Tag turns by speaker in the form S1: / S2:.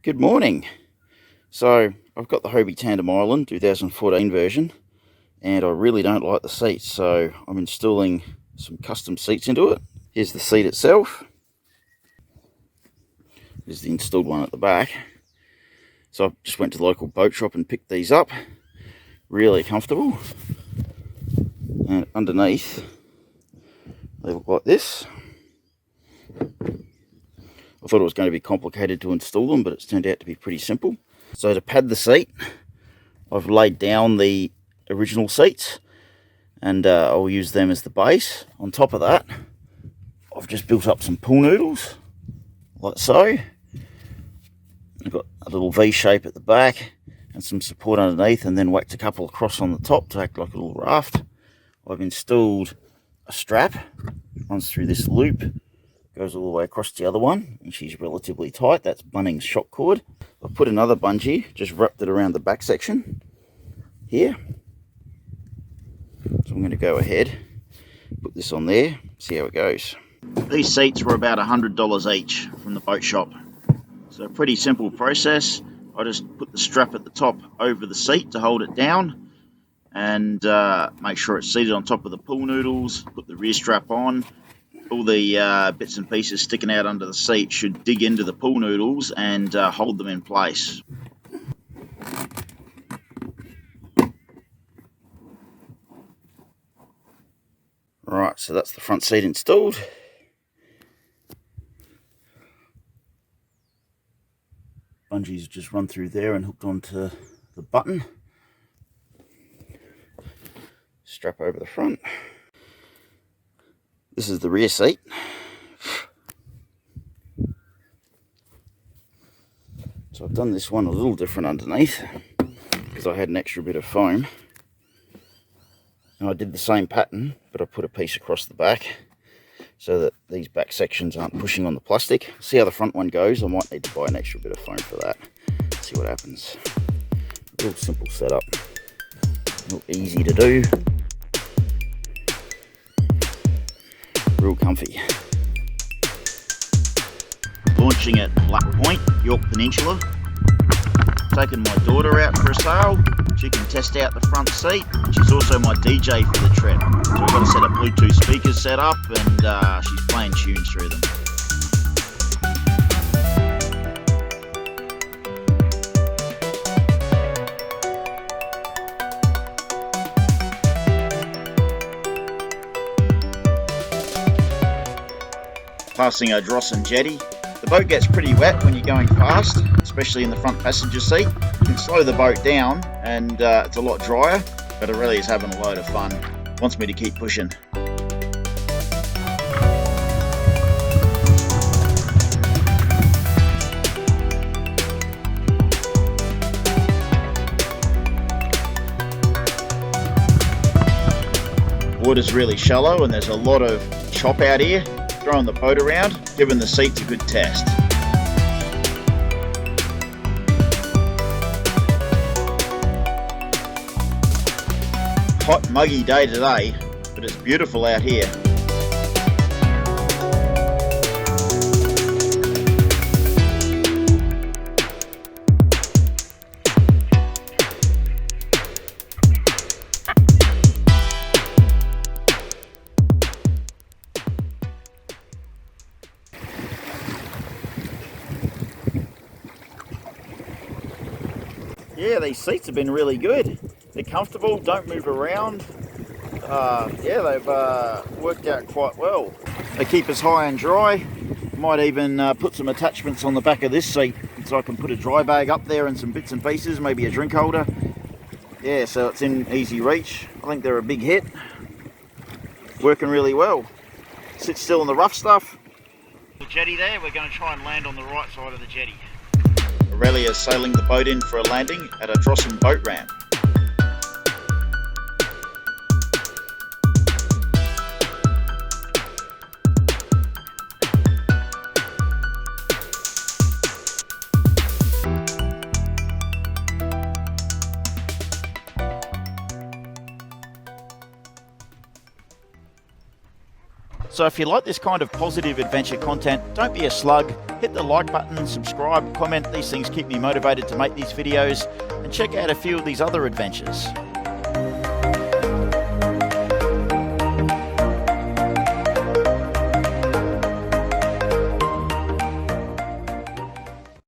S1: Good morning. So I've got the Hobie Tandem Island 2014 version, and I really don't like the seats, so I'm installing some custom seats into it. Here's the seat itself. There's the installed one at the back. So I just went to the local boat shop and picked these up. Really comfortable. And underneath, they look like this. I thought it was going to be complicated to install them, but it's turned out to be pretty simple. So to pad the seat, I've laid down the original seats, and I'll use them as the base. On top of that, I've just built up some pool noodles, like so. I've got a little V shape at the back and some support underneath, and then whacked a couple across on the top to act like a little raft. I've installed a strap, runs through this loop, goes all the way across the other one, and she's relatively tight. That's Bunnings shock cord. I've put another bungee, just wrapped it around the back section here. So I'm going to go ahead, put this on there, see how it goes. These seats were about $100 each from the boat shop. So a pretty simple process. I just put the strap at the top over the seat to hold it down, and make sure it's seated on top of the pool noodles. Put the rear strap on. All the bits and pieces sticking out under the seat should dig into the pool noodles and hold them in place. Right, so that's the front seat installed. Bungees just run through there and hooked onto the button. Strap over the front. This is the rear seat. So I've done this one a little different underneath because I had an extra bit of foam. And I did the same pattern, but I put a piece across the back so that these back sections aren't pushing on the plastic. See how the front one goes. I might need to buy an extra bit of foam for that. See what happens. Real simple setup. Real easy to do. Real comfy. Launching at Black Point, York Peninsula. Taking my daughter out for a sail. She can test out the front seat. She's also my DJ for the trip. So we've got a set of Bluetooth speakers set up, and she's playing tunes through them. Passing a Drossen jetty. The boat gets pretty wet when you're going fast, especially in the front passenger seat. You can slow the boat down and it's a lot drier, but it really is having a load of fun. Wants me to keep pushing. Water's really shallow and there's a lot of chop out here. Throwing the boat around, giving the seats a good test. Hot, muggy day today, but it's beautiful out here. Yeah, these seats have been really good. They're comfortable, don't move around. Yeah, they've worked out quite well. They keep us high and dry. Might even put some attachments on the back of this seat so I can put a dry bag up there and some bits and pieces, maybe a drink holder. Yeah, so it's in easy reach. I think they're a big hit. Working really well. Sit still in the rough stuff. The jetty there, we're going to try and land on the right side of the jetty. Aurelia's sailing the boat in for a landing at a Drossen boat ramp. So if you like this kind of positive adventure content, don't be a slug. hit the like button, subscribe, comment. These things keep me motivated to make these videos, and check out a few of these other adventures.